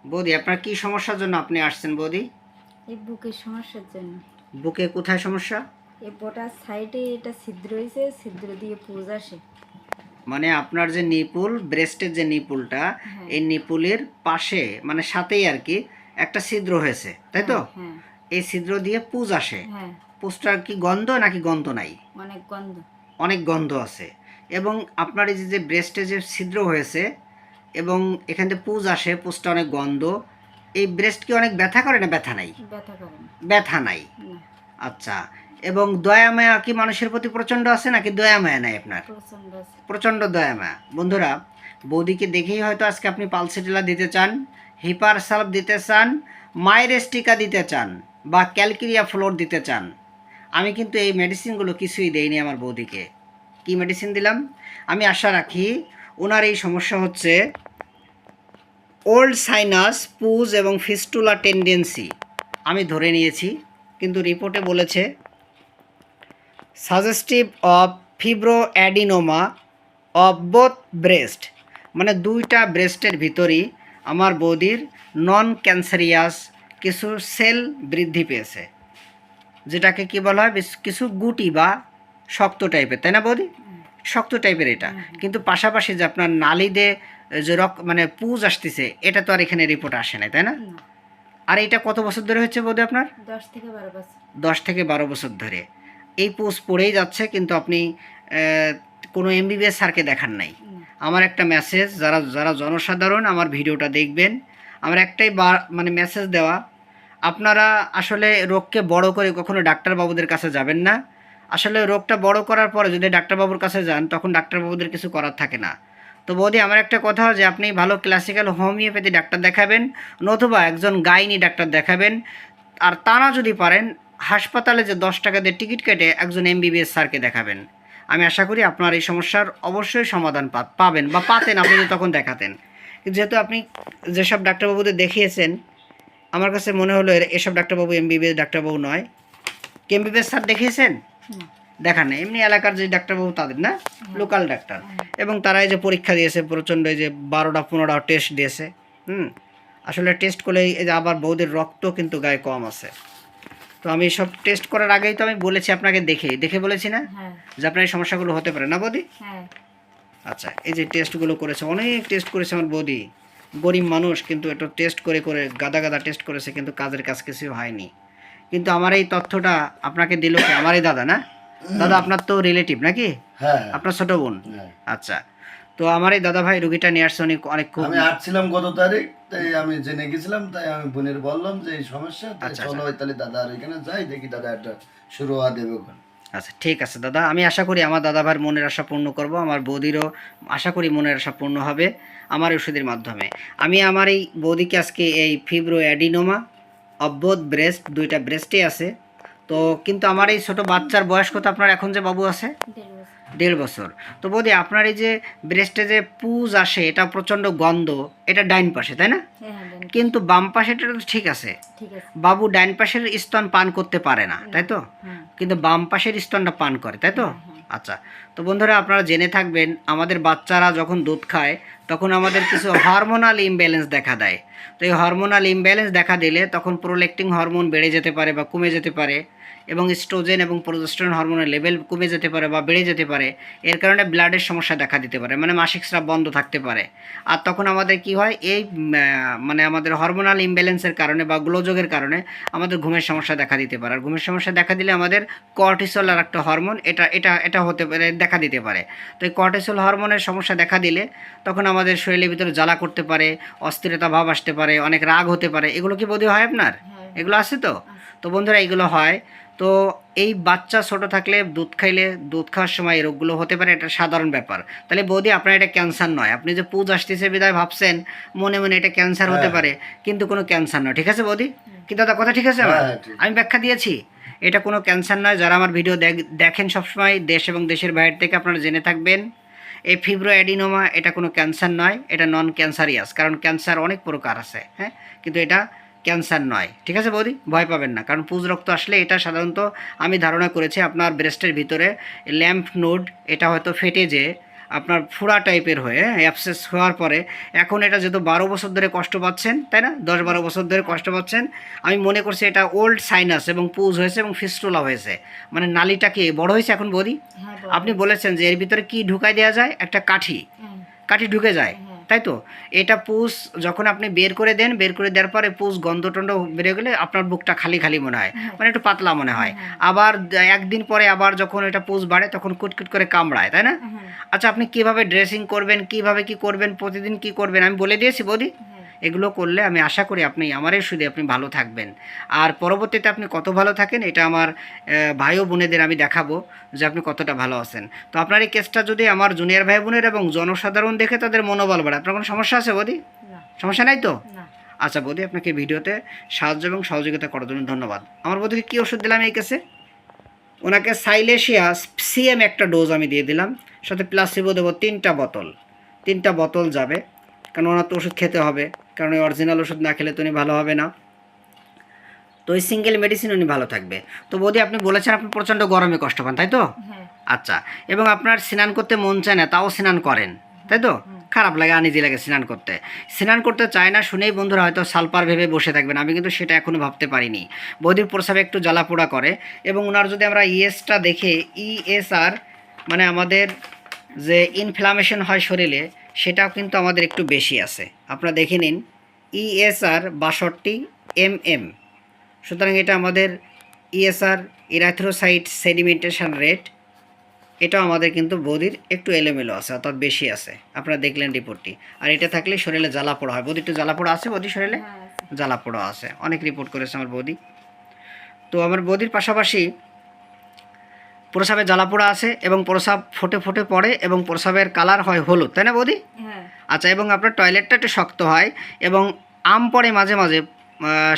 বৌদি, আপনার কি সমস্যার জন্য আপনি আসছেন বৌদি? এই বুকের সমস্যার জন্য। বুকে কোথায় সমস্যা? এই বোটার সাইডে এটা ছিদ্র হয়েছে, ছিদ্র দিয়ে পুজ আসে। মানে আপনার যে নিপুল, ব্রেস্টের যে নিপুলটা, হ্যাঁ এই নিপুলের পাশে মানে সাথেই আর কি একটা ছিদ্র হয়েছে, তাই তো? হ্যাঁ হ্যাঁ এই ছিদ্র দিয়ে পুজ আসে। হ্যাঁ। পুজটার কি গন্ধ নাকি গন্ধ নাই? অনেক গন্ধ। অনেক গন্ধ আছে। এবং আপনার এই যে ব্রেস্টে যে ছিদ্র হয়েছে এবং এখান থেকে পুজ আসে, পুজটা অনেক গন্ধ। এই ব্রেস্ট কি অনেক ব্যথা করে না ব্যথা নাই? ব্যথা করে না। ব্যথা নাই। না, আচ্ছা। এবং দয়া মায়া কি মানুষের প্রতি প্রচণ্ড আছে নাকি দয়া মায়া নাই আপনার? প্রচন্ড আছে। প্রচণ্ড দয়া মায়া। বন্ধুরা, বৌদিকে দেখেই হয়তো আজকে আপনি পালসিটিলা দিতে চান, হিপার সালভ দিতে চান, মাইরেস্টিকা দিতে চান বা ক্যালকিরিয়া ফ্লোর দিতে চান। আমি কিন্তু এই মেডিসিনগুলো কিছুই দেইনি আমার বৌদিকে। কি মেডিসিন দিলাম? আমি আশা রাখি ওনার এই সমস্যা হচ্ছে ওল্ড সাইনাস, পুজ এবং ফিস্টুলা টেন্ডেন্সি। আমি ধরে নিয়েছি, কিন্তু রিপোর্টে বলেছে suggestive of fibroadenoma of both breast, মানে দুইটা ব্রেস্টের ভিতরই আমার বৌদির নন ক্যান্সারিয়াস কিছু সেল বৃদ্ধি পেয়েছে, যেটাকে কি বলা হয় কিছু গুটি বা শক্ত টাইপের, তাই না বৌদি? শক্ত টাইপের এটা। কিন্তু পাশাপাশি যে আপনার নালীতে যে মানে পুজ আসতেছে, এটা তো আর এখানে রিপোর্ট আসে নাই, তাই না? না। আর এটা কত বছর ধরে হচ্ছে বৌদি আপনার? 10 থেকে 12 বছর। 10 থেকে 12 বছর ধরে এই পোজ পড়েই যাচ্ছে, কিন্তু আপনি কোনো এমবিবিএস স্যারকে দেখান নাই। আমার একটা মেসেজ, যারা যারা জনসাধারণ আমার ভিডিওটা দেখবেন, আমার একটাই মানে মেসেজ দেওয়া, আপনারা আসলে রোগকে বড় করে কখনো ডাক্তারবাবুদের কাছে যাবেন না। আসলে রোগটা বড় করার পরে যদি ডাক্তারবাবুর কাছে যান, তখন ডাক্তারবাবুদের কিছু করার থাকে না। তো বৌদি, আমার একটা কথা, যে আপনি ভালো ক্লাসিক্যাল হোমিওপ্যাথি ডাক্তার দেখাবেন, নতুবা একজন গাইনি ডাক্তার দেখাবেন। আর তা না যদি পারেন, হাসপাতালে যে 10 টাকা দিয়ে টিকিট কেটে একজন এমবিবিএস স্যারকে দেখাবেন। আমি আশা করি আপনার এই সমস্যার অবশ্যই সমাধান পাবেন বা পাতেন, আপনি যদি তখন দেখাতেন। কিন্তু যেহেতু আপনি যেসব ডাক্তারবাবুদের দেখিয়েছেন, আমার কাছে মনে হলো এসব ডাক্তারবাবু এমবিবিএস ডাক্তারবাবু নয়। কি এমবিবিএস স্যার দেখিয়েছেন? না। দেখান না, এমনি এলাকার যে ডাক্তারবাবু তাদের না, লোকাল ডাক্তার। এবং তারা এই যে পরীক্ষা দিয়েছে প্রচণ্ড, এই যে 12টা 15টা টেস্ট দিয়েছে। আসলে টেস্ট করলে এই যে আবার বৌদের রক্ত কিন্তু গায়ে কম আছে। তো আমি সব টেস্ট করার আগেই তো আমি বলেছি আপনাকে, দেখে দেখে বলেছি না হ্যাঁ যে আপনার এই সমস্যাগুলো হতে পারে, না বৌদি? হ্যাঁ। আচ্ছা, এই যে টেস্টগুলো করেছে, অনেক টেস্ট করেছে আমার বৌদি। গরিব মানুষ, কিন্তু একটু টেস্ট করে করে গাদা গাদা টেস্ট করেছে, কিন্তু কাজের কাজ কিছু হয়নি। কিন্তু আমার এই তথ্যটা আপনাকে দিল কে? আমার এই দাদা না? দাদা আপনার তো রিলেটিভ নাকি? হ্যাঁ আপনার ছোট বোন? হ্যাঁ। আচ্ছা। তো আমার এই দাদা ভাই রুগীটা নিয়ে আসছে, অনেক অনেক খুব। আমি আসছিলাম গত তারিখ, তাই আমি জেনে গেছিলাম, তাই আমি বোনের বললাম যে এই সমস্যা, তাই আচ্ছা, চলো তাহলে দাদা আর এখানে যাই, দেখি দাদা একটা শুরু হওয়া দেবে ওখানে। আচ্ছা, ঠিক আছে দাদা, আমি আশা করি আমার দাদা ভাইয়ের মনের আশা পূর্ণ করব, আমার বৌদিরও আশা করি মনের আশা পূর্ণ হবে আমার ওষুধের মাধ্যমে। আমি আমার এই বৌদিকে আজকে এই ফিব্রো অ্যাডিনোমা অফ বোথ ব্রেস্ট, দুইটা ব্রেস্টে আছে। তো কিন্তু আমার এই ছোট বাচ্চার বয়স কত আপনার এখন যে বাবু আছে? 1.5 বছর। 1.5 বছর। তো বৌদি, আপনার এই যে ব্রেস্টে যে পুজ আসে, এটা প্রচণ্ড গন্ধ, এটা ডাইন পাশে, তাই না? হ্যাঁ হ্যাঁ, জানি। কিন্তু বাম পাশে এটা তো ঠিক আছে। ঠিক আছে। বাবু ডাইন পাশের স্তন পান করতে পারে না, তাই তো? হ্যাঁ কিন্তু বাম পাশের স্তনটা পান করে, তাই তো? আচ্ছা। তো বন্ধুরা, আপনারা জেনে থাকবেন, আমাদের বাচ্চারা যখন দুধ খায়, তখন আমাদের কিছু হরমোনাল ইমব্যালেন্স দেখা দেয়। তো এই হরমোনাল ইমব্যালেন্স দেখা দিলে তখন প্রোল্যাক্টিন হরমোন বেড়ে যেতে পারে বা কমে যেতে পারে, এবং স্ট্রোজেন এবং প্রোজেস্টেরন হরমোনের লেভেল কমে যেতে পারে বা বেড়ে যেতে পারে। এর কারণে ব্লাডের সমস্যা দেখা দিতে পারে, মানে মাসিক স্রাব বন্ধ থাকতে পারে। আর তখন আমাদের কি হয়, এই মানে আমাদের হরমোনাল ইমব্যালেন্সের কারণে বা গোলযোগের কারণে আমাদের ঘুমের সমস্যা দেখা দিতে পারে। আর ঘুমের সমস্যা দেখা দিলে আমাদের কর্টিসল আর একটা হরমোন, এটা এটা এটা হতে পারে, দেখা দিতে পারে। তো এই কর্টিসল হরমোনের সমস্যা দেখা দিলে তখন আমাদের শরীরের ভিতরে জ্বালা করতে পারে, অস্থিরতা ভাব আসতে পারে, অনেক রাগ হতে পারে। এগুলো কি বোধহয় হয় আপনার? হ্যাঁ। এগুলো আছে তো? তো বন্ধুরা, এগুলো হয়। তো এই বাচ্চা ছোট থাকলে দুধ খাইলে, দুধ খাওয়ার সময় এই রোগগুলো হতে পারে, এটা সাধারণ ব্যাপার। তাহলে বৌদি, আপনার এটা ক্যান্সার নয়। আপনি যে পুজ আসতেছে বিদায় ভাবছেন মনে মনে এটা ক্যান্সার হতে পারে, কিন্তু কোনো ক্যান্সার নয়। ঠিক আছে বৌদি? কি দাদা, কথা ঠিক আছে আমার? হ্যাঁ, ঠিক। আমি ব্যাখ্যা দিয়েছি, এটা কোনো ক্যান্সার নয়। যারা আমার ভিডিও দেখেন সবসময় দেশ এবং দেশের বাইরে থেকে, আপনারা জেনে থাকবেন এই ফিব্রো অ্যাডিনোমা এটা কোনো ক্যান্সার নয়, এটা নন ক্যান্সারিয়াস। কারণ ক্যান্সার অনেক প্রকার আছে, হ্যাঁ, কিন্তু এটা ক্যান্সার নয়। ঠিক আছে বৌদি, ভয় পাবেন না। কারণ পুজ রক্ত আসলে এটা সাধারণত আমি ধারণা করেছি আপনার ব্রেস্টের ভিতরে ল্যাম্ফ নোড, এটা হয়তো ফেটে যেয়ে আপনার ফোড়া টাইপের হয়ে অ্যাবসেস হওয়ার পরে এখন এটা যেহেতু 12 বছর ধরে কষ্ট পাচ্ছেন, তাই না, 10-12 বছর ধরে কষ্ট পাচ্ছেন, আমি মনে করছি এটা ওল্ড সাইনাস এবং পুজ হয়েছে এবং ফিস্টুলা হয়েছে, মানে নালীটা কি বড় হয়েছে এখন বৌদি? হ্যাঁ, আপনি বলেছেন যে এর ভিতরে কি ঢুকাই দেওয়া যায়, একটা কাঠি ঢুকে যায়, তাই তো? এটা পুষ যখন আপনি বের করে দেন, বের করে দেওয়ার পরে পুষ গন্ধটন্ড বেরিয়ে গেলে আপনার বুকটা খালি খালি মনে হয়, মানে একটু পাতলা মনে হয়। আবার একদিন পরে আবার যখন এটা পুষ বাড়ে তখন কুটকুট করে কামড়ায়, তাই না? আচ্ছা, আপনি কিভাবে ড্রেসিং করবেন, কিভাবে কি করবেন, প্রতিদিন কি করবেন আমি বলে দিয়েছি বৌদি। এগুলো করলে আমি আশা করি আপনি আমার এই সুদে আপনি ভালো থাকবেন। আর পরবর্তীতে আপনি কত ভালো থাকেন এটা আমার ভাই ও বোনেদের আমি দেখাবো যে আপনি কতটা ভালো আছেন। তো আপনার এই কেসটা যদি আমার জুনিয়র ভাই বোনের এবং জনসাধারণ দেখে তাদের মনোবল বাড়ে, আপনার কোনো সমস্যা আছে বৌদি? সমস্যা নাই তো? আচ্ছা বৌদি, আপনাকে ভিডিওতে সাহায্য এবং সহযোগিতা করার জন্য ধন্যবাদ। আমার বৌদিকে কী ওষুধ দিলাম এই কেসে? ওনাকে সাইলেশিয়া সিএম একটা ডোজ আমি দিয়ে দিলাম, সাথে প্লাসিবো দেবো 3টা বোতল যাবে, কারণ ওনার তো ওষুধ খেতে হবে, কারণ ওই অরিজিনাল ওষুধ না খেলে তো উনি ভালো হবে না। তো ওই সিঙ্গেল মেডিসিন উনি ভালো থাকবে। তো বৌদি আপনি বলেছেন আপনি প্রচণ্ড গরমে কষ্ট পান, তাই তো? আচ্ছা, এবং আপনার স্নান করতে মন চায় না, তাও স্নান করেন, তাই তো? খারাপ লাগে, আনিজি লাগে স্নান করতে চায় না শুনেই বন্ধুরা হয়তো সালপার ভেবে বসে থাকবেন, আমি কিন্তু সেটা এখনও ভাবতে পারিনি। বৌদির প্রস্রাবে একটু জ্বালাপোড়া করে, এবং ওনার যদি আমরা ইএসটা দেখে, ইএসআর মানে আমাদের যে ইনফ্লামেশন হয় শরীরে সেটাও কিন্তু আমাদের একটু বেশি আছে, আপনারা দেখে নিন। ইএসআর 62 mm, সুতরাং এটা আমাদের ইএসআর ইরাথ্রোসাইট সেডিমেন্টেশন রেট, এটাও আমাদের কিন্তু বৌদির একটু এলোমেলো আছে, অর্থাৎ বেশি আছে, আপনারা দেখলেন রিপোর্টটি। আর এটা থাকলে শরীরে জ্বালাপোড়া হয়, বৌদি একটু জ্বালাপোড়া আছে, বৌদি শরীরে জ্বালাপোড়া আছে, অনেক রিপোর্ট করেছে আমার বৌদি। তো আমার বৌদির পাশাপাশি প্রস্রাবে জ্বালাপোড়া আছে এবং প্রস্রাব ফোটে ফোটে পড়ে এবং প্রস্রাবের কালার হয় হলুদ, তাই না বৌদি? আচ্ছা, এবং আপনার টয়লেটটা একটু শক্ত হয় এবং আম পড়ে মাঝে মাঝে,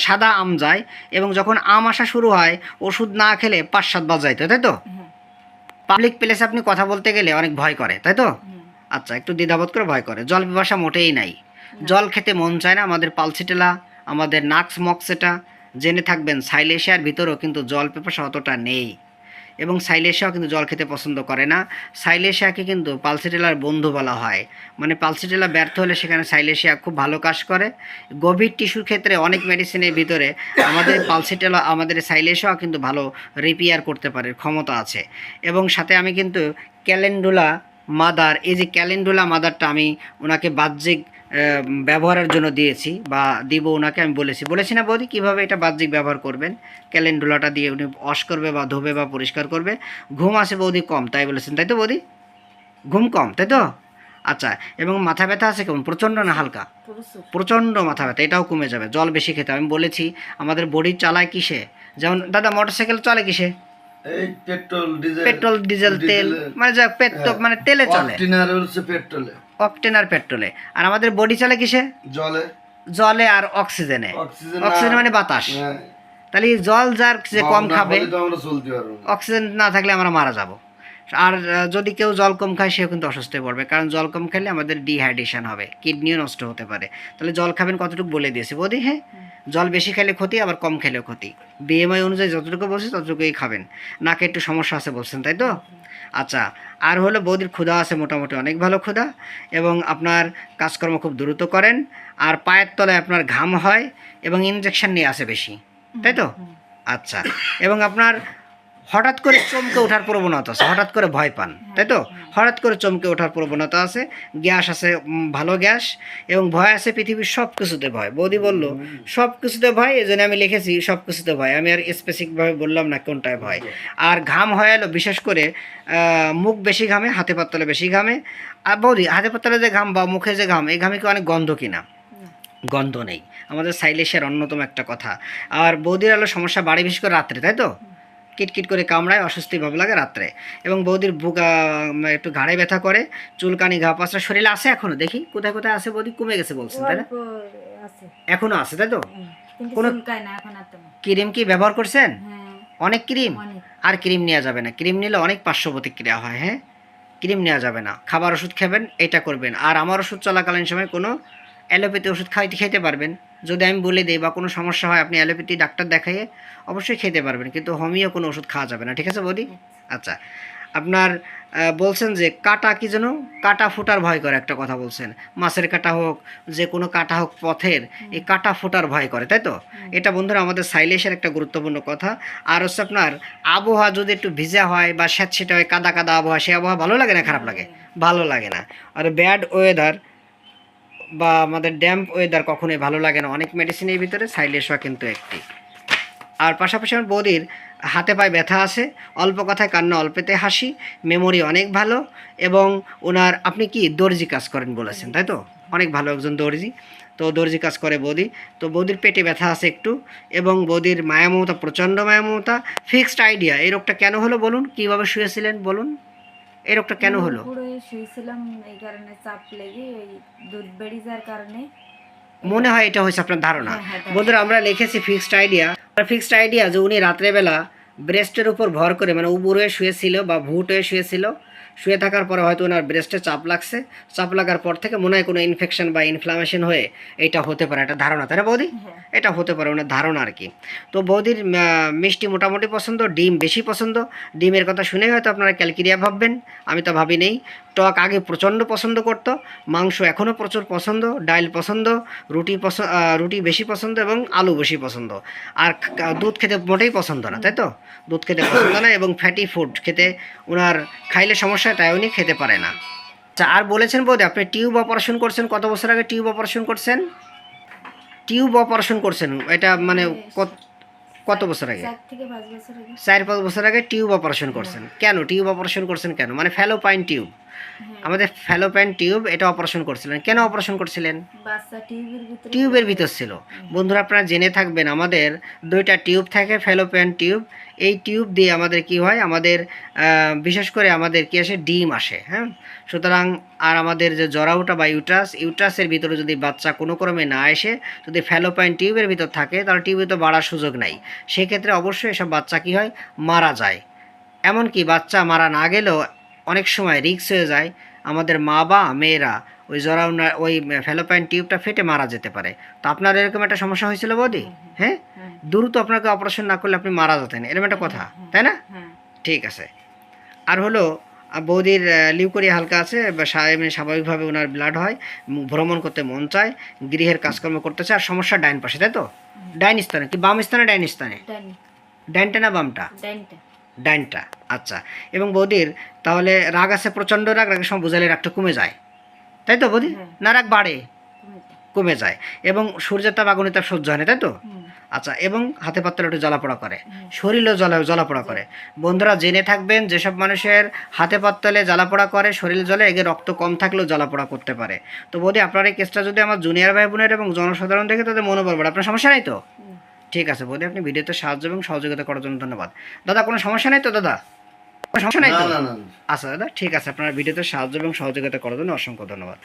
সাদা আম যায়, এবং যখন আম আসা শুরু হয় ওষুধ না খেলে 5-7 বার যাইতো, তাই তো? পাবলিক প্লেসে আপনি কথা বলতে গেলে অনেক ভয় করে, তাই তো? আচ্ছা, একটু দ্বিধাবোধ করে ভয় করে। জল পিপাসা মোটেই নাই, জল খেতে মন চায় না। আমাদের পালসিটেলা, আমাদের নাক্স মক্সেটা জেনে থাকবেন, সাইলেশিয়ার ভিতরেও কিন্তু জল পিপাসা অতটা নেই, এবং সাইলেশিয়াও কিন্তু জল খেতে পছন্দ করে না। সাইলেশিয়াকে কিন্তু পালসিটেলার বন্ধু বলা হয়, মানে পালসিটেলা ব্যর্থ হলে সেখানে সাইলেশিয়া খুব ভালো কাজ করে। গভীর টিস্যুর ক্ষেত্রে অনেক মেডিসিনের ভিতরে আমাদের পালসিটেলা, আমাদের সাইলেশিয়াও কিন্তু ভালো রিপেয়ার করতে পারে, ক্ষমতা আছে। এবং সাথে আমি কিন্তু ক্যালেন্ডুলা মাদার, এই যে ক্যালেন্ডুলা মাদারটা আমি ওনাকে বাহ্যিক ব্যবহারের জন্য দিয়েছি বা দিব ওনাকে, আমি বলেছি না বৌদি কীভাবে এটা বাহ্যিক ব্যবহার করবেন। ক্যালেন্ডুলাটা দিয়ে উনি ওয়াশ করবে বা ধোবে বা পরিষ্কার করবে। ঘুম আসে বৌদি কম, তাই বলেছেন, তাই তো বৌদি? ঘুম কম, তাই তো? আচ্ছা, এবং মাথা ব্যথা আছে কেমন, প্রচণ্ড না হালকা? প্রচণ্ড মাথা ব্যথা, এটাও কমে যাবে। জল বেশি খেতে, আমি বলেছি আমাদের বডি চালায় কিসে, যেমন দাদা মোটরসাইকেল চলে কিসে? এই পেট্রোল ডিজেল তেল, মানে যা মানে তেলে চলে, অকটেন আর পেট্রোলে। আর আমাদের বডি চলে কিসে? জলে আর অক্সিজেনে। অক্সিজেন মানে বাতাস। তাহলে জল যার যে কম খাবে, অক্সিজেন না থাকলে আমরা মারা যাব। আর যদি কেউ জল কম খায় সেও কিন্তু অসুস্থ হয়ে পড়বে, কারণ জল কম খেলে আমাদের ডিহাইড্রেশন হবে, কিডনিও নষ্ট হতে পারে। তাহলে জল খাবেন কতটুকু বলে দিয়েছি বৌদি। হ্যাঁ, জল বেশি খেলে ক্ষতি, আবার কম খেলেও ক্ষতি। বিএমআই অনুযায়ী যতটুকু বলছি ততটুকুই খাবেন। নাকে একটু সমস্যা আছে বলছেন, তাই তো? আচ্ছা, আর হলো বৌদির ক্ষুধা আছে মোটামুটি অনেক ভালো ক্ষুধা, এবং আপনার কাজকর্ম খুব দ্রুত করেন, আর পায়ের তলায় আপনার ঘাম হয় এবং ইনজেকশন নিয়ে আসে বেশি, তাই তো? আচ্ছা, এবং আপনার হঠাৎ করে চমকে ওঠার প্রবণতা আছে, হঠাৎ করে ভয় পান, তাই তো? হঠাৎ করে চমকে ওঠার প্রবণতা আছে, গ্যাস আছে, ভালো গ্যাস, এবং ভয় আছে পৃথিবীর সব কিছুতে ভয়। বৌদি বলল সব কিছুতে ভয়, এই জন্য আমি লিখেছি সব কিছুতে ভয়, আমি আর স্পেসিফিকভাবে বললাম না কোনটায় ভয়। আর ঘাম হয়ে এলো, বিশেষ করে মুখ বেশি ঘামে, হাতে পাতলে বেশি ঘামে। আর বৌদি হাতে পাতলে যে ঘাম বা মুখে যে ঘাম, এই ঘামে কি অনেক গন্ধ কিনা? গন্ধ নেই, আমাদের সাইলেশিয়ার অন্যতম একটা কথা। আর বৌদির হলো সমস্যা বাড়ে বিশেষ করে রাত্রে, তাই তো? কিটকিট করে কামড়ায়, অস্বস্তি ভাব লাগে রাত্রে, এবং বৌদির বুক একটু ঘাড়ে ব্যথা করে, চুলকানি, ঘা পাঁচটা শরীরে আছে এখনো, দেখি কোথায় কোথায় আছে বৌদি, কমে গেছে বলছেন, তাই না? এখনো আছে, তাই তো? কোনো ক্রিম কি ব্যবহার করছেন? অনেক ক্রিম, আর ক্রিম নেওয়া যাবে না, ক্রিম নিলে অনেক পার্শ্ব প্রতিক্রিয়া হয়। হ্যাঁ, ক্রিম নেওয়া যাবে না, খাবার ওষুধ খাবেন, এটা করবেন। আর আমার ওষুধ চলাকালীন সময় কোনো অ্যালোপ্যাথি ওষুধ খেতে পারবেন, যদি আমি বলে দিই বা কোনো সমস্যা হয় আপনি অ্যালোপ্যাথি ডাক্তার দেখাইয়ে অবশ্যই খেতে পারবেন, কিন্তু হোমিও কোনো ওষুধ খাওয়া যাবে না, ঠিক আছে বৌদি? আচ্ছা, আপনার বলছেন যে কাটা কি যেন কাটা ফোটার ভয় করে একটা কথা বলছেন, মাছের কাটা হোক যে কোনো কাটা হোক পথের, এই কাটা ফোটার ভয় করে, তাই তো? এটা বন্ধুরা আমাদের সাইলেশের একটা গুরুত্বপূর্ণ কথা। আর হচ্ছে আপনার আবহাওয়া যদি একটু ভিজা হয় বা স্যাঁতসেঁতে হয়, কাদা কাদা আবহাওয়া, সেই আবহাওয়া ভালো লাগে না খারাপ লাগে? ভালো লাগে না। আর ব্যাড ওয়েদার বা আমাদের ড্যাম্প ওয়েদার কখনোই ভালো লাগে না। অনেক মেডিসিনের ভিতরে সাইলেশোয়া কিন্তু একটি। আর পাশাপাশি আমার বৌদির হাতে পায়ে ব্যথা আছে, অল্প কথায় কান্না অল্পেতে হাসি, মেমোরি অনেক ভালো, এবং ওনার আপনি কি দর্জি কাজ করেন বলেছেন, তাই তো? অনেক ভালো একজন দর্জি, তো দর্জি কাজ করে বৌদি। তো বৌদির পেটে ব্যথা আছে একটু, এবং বৌদির মায়ামমতা, প্রচণ্ড মায়ামমতা। ফিক্সড আইডিয়া, এই রোগটা কেন হলো বলুন? কীভাবে শুয়েছিলেন বলুন? এই রোগটা কেন হলো? পুরো শুয়েছিলাম, এই কারণে চাপ লেগে ওই দুধ বেড়ে যাওয়ার কারণে। মনে হয় এটা হয়েছে আপনার ধারণা। হ্যাঁ, হ্যাঁ, বন্ধুরা আমরা লিখেছি ফিক্সড আইডিয়া। ফিক্সড আইডিয়া যে উনি রাত্রেবেলা ব্রেস্টের উপর ভর করে, মানে উবুর হয়ে শুয়েছিল বা ভুট হয়ে শুয়েছিল, শুয়ে থাকার পরে হয়তো ওনার ব্রেস্টে চাপ লাগছে, চাপ লাগার পর থেকে মনে হয় কোনো ইনফেকশন বা ইনফ্লামেশন হয়ে এটা হতে পারে, একটা ধারণা, তাই না বৌদি? হ্যাঁ। এটা হতে পারে ওনার ধারণা আর কি। তো বৌদির মিষ্টি মোটামুটি পছন্দ, ডিম বেশি পছন্দ। ডিমের কথা শুনে হয়তো আপনারা ক্যালকেরিয়া ভাববেন, আমি তো ভাবি নেই। টক আগে প্রচণ্ড পছন্দ করতো, মাংস এখনও প্রচুর পছন্দ, ডাল পছন্দ, রুটি বেশি পছন্দ এবং আলু বেশি পছন্দ। আর দুধ খেতে মোটেই পছন্দ না, তাই তো? দুধ খেতে পছন্দ না, এবং ফ্যাটি ফুড খেতে ওনার খাইলে সমস্যা, তাই উনি খেতে পারে না। আচ্ছা, আর বলেছেন বৌদি আপনি টিউব অপারেশন করছেন, কত বছর আগে টিউব অপারেশন করছেন? টিউব অপারেশন করছেন, এটা মানে কত বছর আগে? 4 থেকে 5 বছর আগে। 4-5 বছর আগে টিউব অপারেশন করছেন। কেন টিউব অপারেশন করছেন কেন? মানে ফ্যালোপাইন টিউব, আমাদের ফ্যালোপাইন টিউব, এটা অপারেশন করছিলেন। কেন অপারেশন করছিলেন? বাচ্চা টিউবের টিউবের ভিতর ছিল। বন্ধুরা আপনারা জেনে থাকবেন আমাদের 2টা টিউব থাকে, ফ্যালোপিয়ান টিউব। এই টিউব দিয়ে আমাদের কি হয়, আমাদের বিশেষ করে আমাদের কি আসে, ডিম আসে, হ্যাঁ। সুতরাং আর আমাদের যে জরাউটা বা ইউট্রাসের ভিতরে যদি বাচ্চা কোনো ক্রমে না এসে যদি ফ্যালোপাইন টিউবের ভিতর থাকে, তাহলে টিউবে তো বাড়ার সুযোগ নাই। সেক্ষেত্রে অবশ্যই এসব বাচ্চা কি হয়, মারা যায়। এমনকি বাচ্চা মারা না গেলেও অনেক সময় রিস্ক হয়ে যায়, আমাদের মা বা মেয়েরা ওই জরাউনা ওই ফ্যালোপাইন টিউবটা ফেটে মারা যেতে পারে। তো আপনার এরকম একটা সমস্যা হয়েছিল বৌদি? হ্যাঁ, দ্রুত আপনাকে অপারেশন না করলে আপনি মারা যেতেন, এরকম একটা কথা, তাই না? ঠিক আছে। আর হলো বৌদির লিউকোরিয়া হালকা আছে, বা এমনি স্বাভাবিকভাবে ওনার ব্লাড হয়, ভ্রমণ করতে মন চায়, গৃহের কাজকর্ম করতে চায়। আর সমস্যা ডাইন পাশে, তাই তো? ডাইন স্থানে কি বাম স্থানে? ডাইন স্থানে। ডাইনটা না বামটা? ডাইনটা। আচ্ছা। এবং বৌদির তাহলে রাগ আছে, প্রচণ্ড রাগ, রাগের সময় বোঝালে রাগটা কমে যায়, তাই তো বৌদি? না রাগ বাড়ে? কমে যায়। এবং সূর্যের তাপ আগুনের তাপ সহ্য হয় না, তাই তো? আচ্ছা। এবং হাতে পাতলে একটু জ্বালাপোড়া করে, শরীরেও জ্বালাপোড়া করে। বন্ধুরা জেনে থাকবেন, যেসব মানুষের হাতে পাতলে জ্বালাপোড়া করে, শরীরে জ্বলে, এগে রক্ত কম থাকলেও জ্বালাপোড়া করতে পারে। তো বৌদি আপনার এই কেসটা যদি আমার জুনিয়র ভাই বোনের এবং জনসাধারণ দেখে, তাদের মনোবল বাড়ে। আপনার সমস্যা নেই তো? ঠিক আছে বৌদি, আপনি ভিডিওতে সাহায্য এবং সহযোগিতা করার জন্য ধন্যবাদ। দাদা কোনো সমস্যা নেই তো? দাদা কোনো সমস্যা নেই তো? না, না, না। আচ্ছা দাদা, ঠিক আছে, আপনার ভিডিওতে সাহায্য এবং সহযোগিতা করার জন্য অসংখ্য ধন্যবাদ।